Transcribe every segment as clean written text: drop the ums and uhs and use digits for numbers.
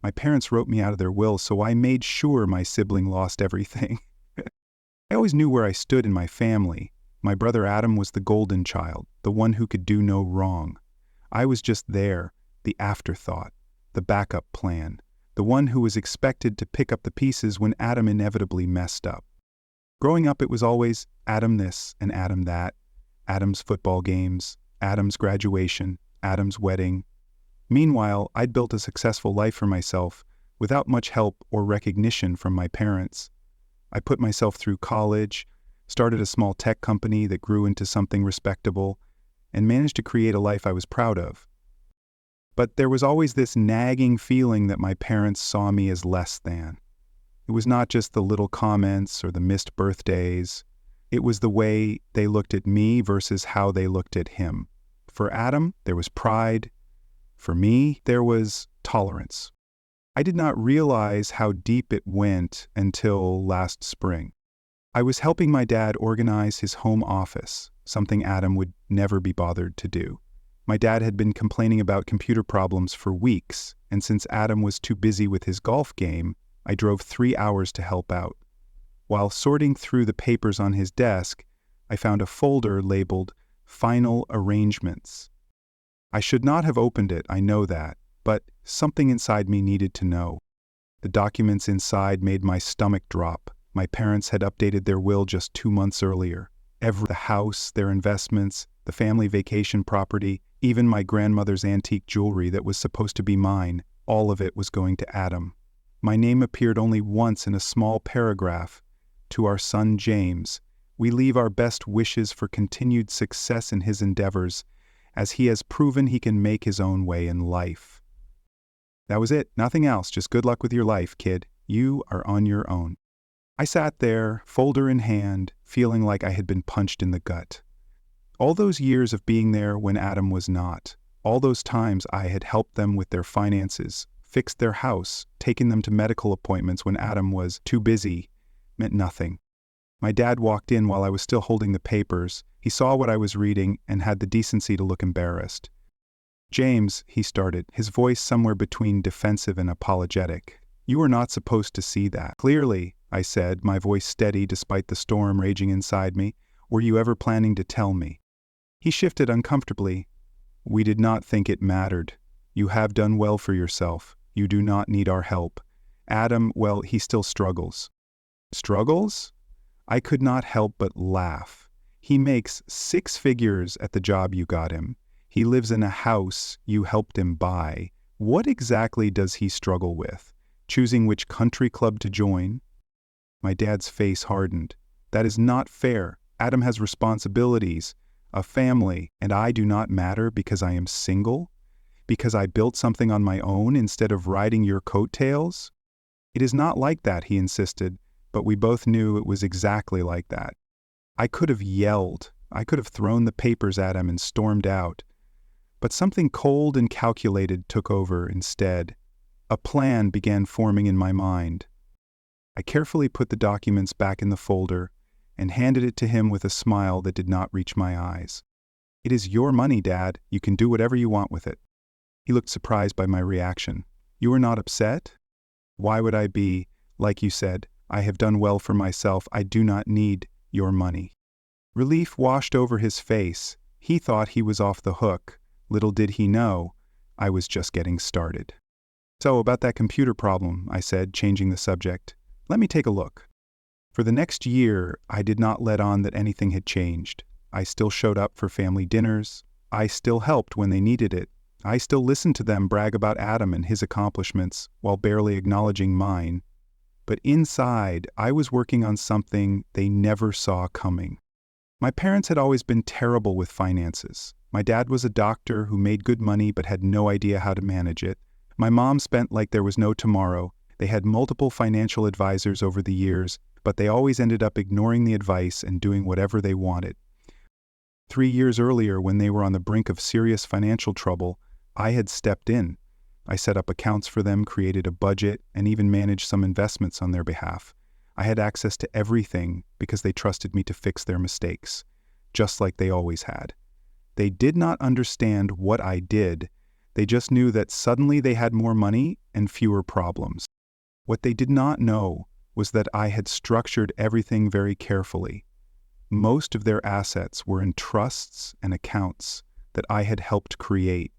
My parents wrote me out of their will, so I made sure my sibling lost everything. I always knew where I stood in my family. My brother Adam was the golden child, the one who could do no wrong. I was just there, the afterthought, the backup plan, the one who was expected to pick up the pieces when Adam inevitably messed up. Growing up, it was always Adam this and Adam that, Adam's football games, Adam's graduation, Adam's wedding. Meanwhile, I'd built a successful life for myself without much help or recognition from my parents. I put myself through college, started a small tech company that grew into something respectable, and managed to create a life I was proud of. But there was always this nagging feeling that my parents saw me as less than. It was not just the little comments or the missed birthdays. It was the way they looked at me versus how they looked at him. For Adam, there was pride. For me, there was tolerance. I did not realize how deep it went until last spring. I was helping my dad organize his home office, something Adam would never be bothered to do. My dad had been complaining about computer problems for weeks, and since Adam was too busy with his golf game, I drove 3 hours to help out. While sorting through the papers on his desk, I found a folder labeled Final Arrangements. I should not have opened it, I know that, but something inside me needed to know. The documents inside made my stomach drop. My parents had updated their will just 2 months earlier. The house, their investments, the family vacation property, even my grandmother's antique jewelry that was supposed to be mine, all of it was going to Adam. My name appeared only once in a small paragraph. To our son James, we leave our best wishes for continued success in his endeavors, as he has proven he can make his own way in life. That was it, nothing else, just good luck with your life, kid. You are on your own. I sat there, folder in hand, feeling like I had been punched in the gut. All those years of being there when Adam was not, all those times I had helped them with their finances, fixed their house, taken them to medical appointments when Adam was too busy, meant nothing. My dad walked in while I was still holding the papers. He saw what I was reading and had the decency to look embarrassed. James, he started, his voice somewhere between defensive and apologetic. You were not supposed to see that. Clearly, I said, my voice steady despite the storm raging inside me. Were you ever planning to tell me? He shifted uncomfortably. We did not think it mattered. You have done well for yourself. You do not need our help. Adam, well, he still struggles. Struggles? I could not help but laugh. He makes 6 figures at the job you got him. He lives in a house you helped him buy. What exactly does he struggle with? Choosing which country club to join? My dad's face hardened. That is not fair. Adam has responsibilities, a family, and I do not matter because I am single? Because I built something on my own instead of riding your coattails? It is not like that, he insisted, but we both knew it was exactly like that. I could have yelled. I could have thrown the papers at him and stormed out. But something cold and calculated took over instead. A plan began forming in my mind. I carefully put the documents back in the folder and handed it to him with a smile that did not reach my eyes. It is your money, Dad. You can do whatever you want with it. He looked surprised by my reaction. You are not upset? Why would I be? Like you said, I have done well for myself. I do not need your money. Relief washed over his face. He thought he was off the hook. Little did he know, I was just getting started. So, about that computer problem, I said, changing the subject. Let me take a look. For the next year, I did not let on that anything had changed. I still showed up for family dinners. I still helped when they needed it. I still listened to them brag about Adam and his accomplishments while barely acknowledging mine. But inside, I was working on something they never saw coming. My parents had always been terrible with finances. My dad was a doctor who made good money but had no idea how to manage it. My mom spent like there was no tomorrow. They had multiple financial advisors over the years, but they always ended up ignoring the advice and doing whatever they wanted. 3 years earlier, when they were on the brink of serious financial trouble, I had stepped in. I set up accounts for them, created a budget, and even managed some investments on their behalf. I had access to everything because they trusted me to fix their mistakes, just like they always had. They did not understand what I did. They just knew that suddenly they had more money and fewer problems. What they did not know was that I had structured everything very carefully. Most of their assets were in trusts and accounts that I had helped create,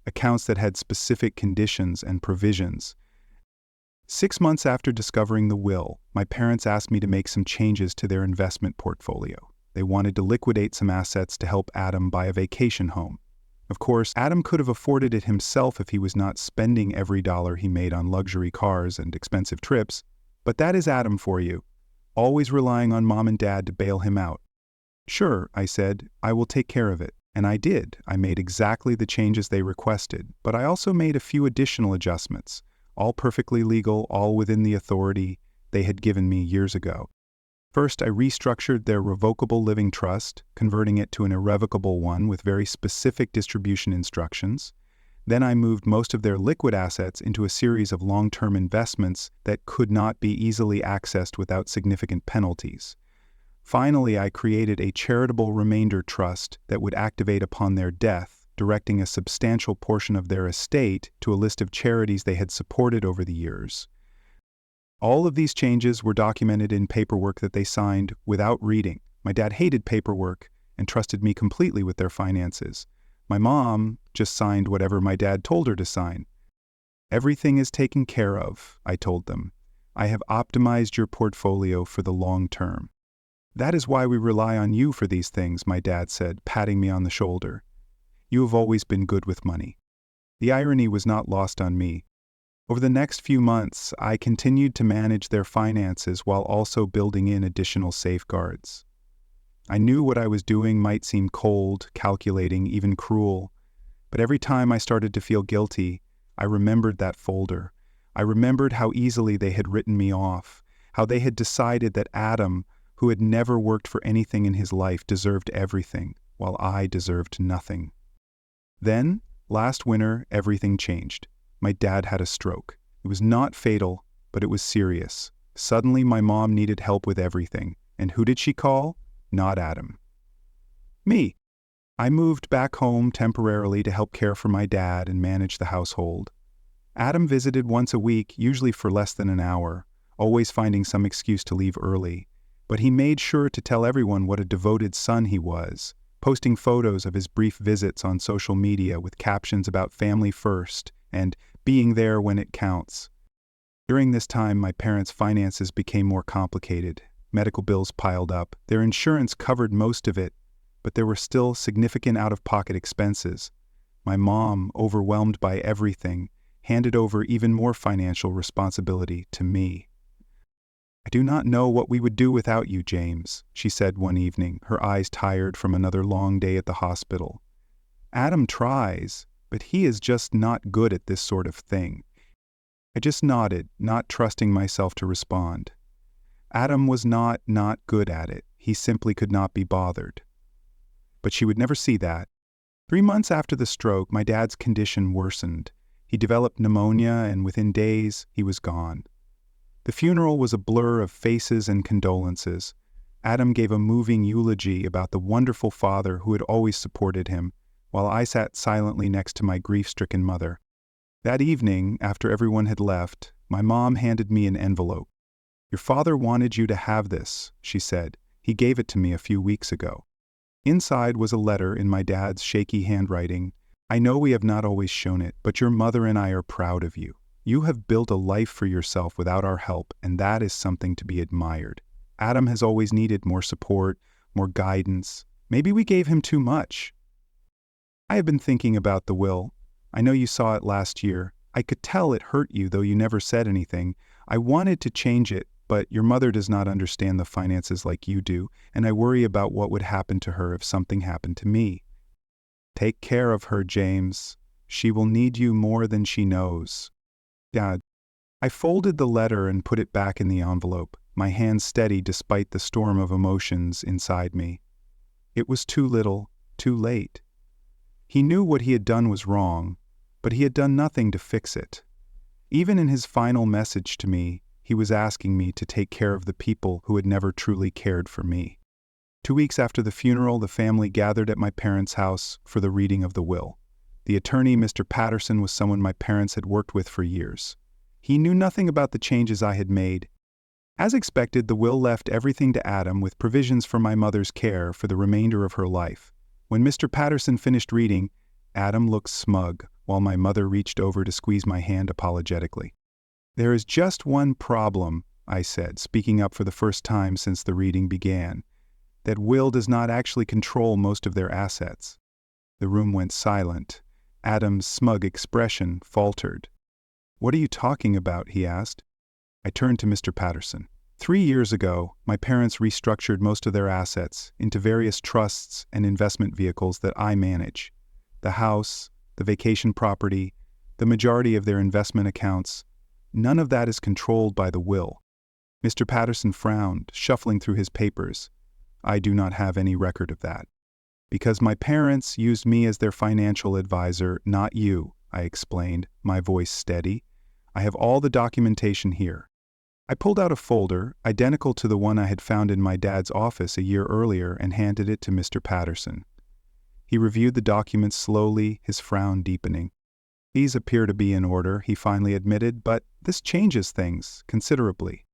accounts that had specific conditions and provisions. 6 months after discovering the will, my parents asked me to make some changes to their investment portfolio. They wanted to liquidate some assets to help Adam buy a vacation home. Of course, Adam could have afforded it himself if he was not spending every dollar he made on luxury cars and expensive trips, but that is Adam for you, always relying on Mom and Dad to bail him out. Sure, I said, I will take care of it. And I did. I made exactly the changes they requested, but I also made a few additional adjustments, all perfectly legal, all within the authority they had given me years ago. First, I restructured their revocable living trust, converting it to an irrevocable one with very specific distribution instructions. Then I moved most of their liquid assets into a series of long-term investments that could not be easily accessed without significant penalties. Finally, I created a charitable remainder trust that would activate upon their death, directing a substantial portion of their estate to a list of charities they had supported over the years. All of these changes were documented in paperwork that they signed without reading. My dad hated paperwork and trusted me completely with their finances. My mom just signed whatever my dad told her to sign. Everything is taken care of, I told them. I have optimized your portfolio for the long term. That is why we rely on you for these things, my dad said, patting me on the shoulder. You have always been good with money. The irony was not lost on me. Over the next few months, I continued to manage their finances while also building in additional safeguards. I knew what I was doing might seem cold, calculating, even cruel, but every time I started to feel guilty, I remembered that folder. I remembered how easily they had written me off, how they had decided that Adam, who had never worked for anything in his life, deserved everything, while I deserved nothing. Then, last winter, everything changed. My dad had a stroke. It was not fatal, but it was serious. Suddenly, my mom needed help with everything. And who did she call? Not Adam. Me. I moved back home temporarily to help care for my dad and manage the household. Adam visited once a week, usually for less than an hour, always finding some excuse to leave early. But he made sure to tell everyone what a devoted son he was, posting photos of his brief visits on social media with captions about family first and being there when it counts. During this time, my parents' finances became more complicated. Medical bills piled up. Their insurance covered most of it, but there were still significant out-of-pocket expenses. My mom, overwhelmed by everything, handed over even more financial responsibility to me. I do not know what we would do without you, James, she said one evening, her eyes tired from another long day at the hospital. Adam tries, but he is just not good at this sort of thing. I just nodded, not trusting myself to respond. Adam was not good at it. He simply could not be bothered. But she would never see that. 3 months after the stroke, my dad's condition worsened. He developed pneumonia, and within days, he was gone. The funeral was a blur of faces and condolences. Adam gave a moving eulogy about the wonderful father who had always supported him, while I sat silently next to my grief-stricken mother. That evening, after everyone had left, my mom handed me an envelope. Your father wanted you to have this, she said. He gave it to me a few weeks ago. Inside was a letter in my dad's shaky handwriting. I know we have not always shown it, but your mother and I are proud of you. You have built a life for yourself without our help, and that is something to be admired. Adam has always needed more support, more guidance. Maybe we gave him too much. I have been thinking about the will. I know you saw it last year. I could tell it hurt you, though you never said anything. I wanted to change it, but your mother does not understand the finances like you do, and I worry about what would happen to her if something happened to me. Take care of her, James. She will need you more than she knows. Dad. I folded the letter and put it back in the envelope, my hand steady despite the storm of emotions inside me. It was too little, too late. He knew what he had done was wrong, but he had done nothing to fix it. Even in his final message to me, he was asking me to take care of the people who had never truly cared for me. 2 weeks after the funeral, the family gathered at my parents' house for the reading of the will. The attorney, Mr. Patterson, was someone my parents had worked with for years. He knew nothing about the changes I had made. As expected, the will left everything to Adam with provisions for my mother's care for the remainder of her life. When Mr. Patterson finished reading, Adam looked smug, while my mother reached over to squeeze my hand apologetically. "There is just one problem," I said, speaking up for the first time since the reading began. "That will does not actually control most of their assets." The room went silent. Adam's smug expression faltered. "What are you talking about?" he asked. I turned to Mr. Patterson. 3 years ago, my parents restructured most of their assets into various trusts and investment vehicles that I manage. The house, the vacation property, the majority of their investment accounts, none of that is controlled by the will. Mr. Patterson frowned, shuffling through his papers. "I do not have any record of that." "Because my parents used me as their financial advisor, not you," I explained, my voice steady. "I have all the documentation here." I pulled out a folder, identical to the one I had found in my dad's office a year earlier, and handed it to Mr. Patterson. He reviewed the documents slowly, his frown deepening. "These appear to be in order," he finally admitted, "but this changes things considerably."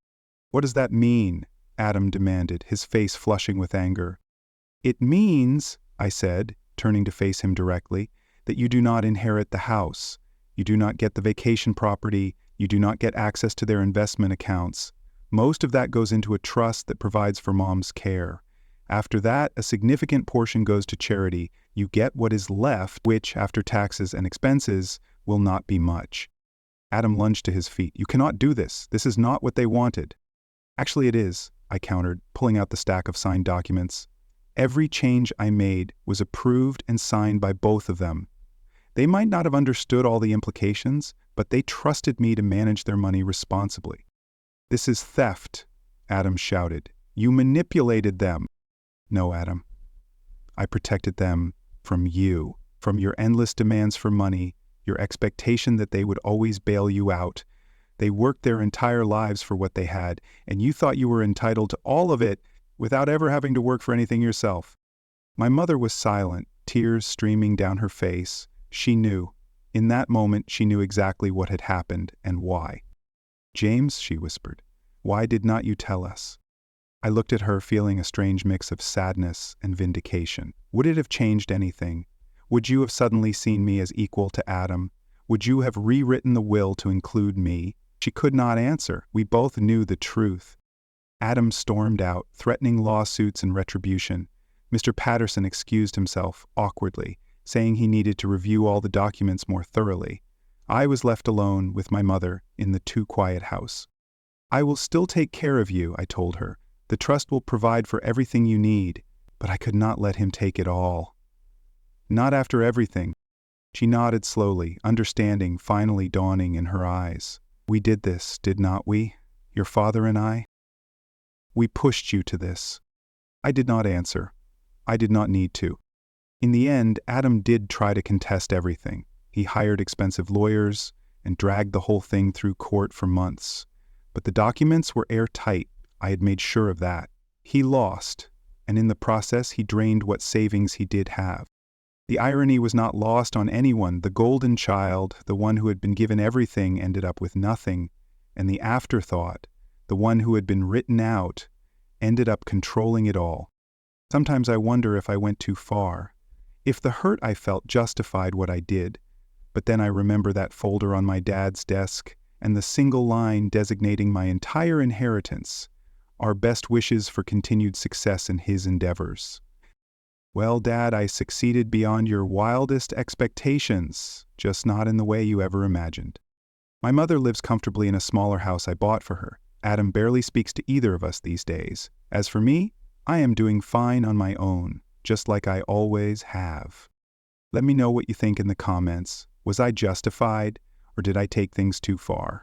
"What does that mean?" Adam demanded, his face flushing with anger. "It means," I said, turning to face him directly, "that you do not inherit the house. You do not get the vacation property. You do not get access to their investment accounts. Most of that goes into a trust that provides for Mom's care. After that, a significant portion goes to charity. You get what is left, which, after taxes and expenses, will not be much." Adam lunged to his feet. "You cannot do this. This is not what they wanted." "Actually, it is," I countered, pulling out the stack of signed documents. "Every change I made was approved and signed by both of them. They might not have understood all the implications, but they trusted me to manage their money responsibly." "This is theft," Adam shouted. "You manipulated them." "No, Adam. I protected them from you, from your endless demands for money, your expectation that they would always bail you out. They worked their entire lives for what they had, and you thought you were entitled to all of it without ever having to work for anything yourself." My mother was silent, tears streaming down her face. She knew. In that moment, she knew exactly what had happened and why. "James," she whispered, "why did not you tell us?" I looked at her, feeling a strange mix of sadness and vindication. Would it have changed anything? Would you have suddenly seen me as equal to Adam? Would you have rewritten the will to include me? She could not answer. We both knew the truth. Adam stormed out, threatening lawsuits and retribution. Mr. Patterson excused himself, awkwardly, saying he needed to review all the documents more thoroughly. I was left alone with my mother in the too-quiet house. "I will still take care of you," I told her. "The trust will provide for everything you need." But I could not let him take it all. "Not after everything." She nodded slowly, understanding finally dawning in her eyes. "We did this, did not we? Your father and I? We pushed you to this." I did not answer. I did not need to. In the end, Adam did try to contest everything. He hired expensive lawyers and dragged the whole thing through court for months. But the documents were airtight. I had made sure of that. He lost, and in the process he drained what savings he did have. The irony was not lost on anyone. The golden child, the one who had been given everything, ended up with nothing, and the afterthought, the one who had been written out, ended up controlling it all. Sometimes I wonder if I went too far, if the hurt I felt justified what I did, but then I remember that folder on my dad's desk and the single line designating my entire inheritance, our best wishes for continued success in his endeavors. Well, Dad, I succeeded beyond your wildest expectations, just not in the way you ever imagined. My mother lives comfortably in a smaller house I bought for her. Adam barely speaks to either of us these days. As for me, I am doing fine on my own, just like I always have. Let me know what you think in the comments. Was I justified, or did I take things too far?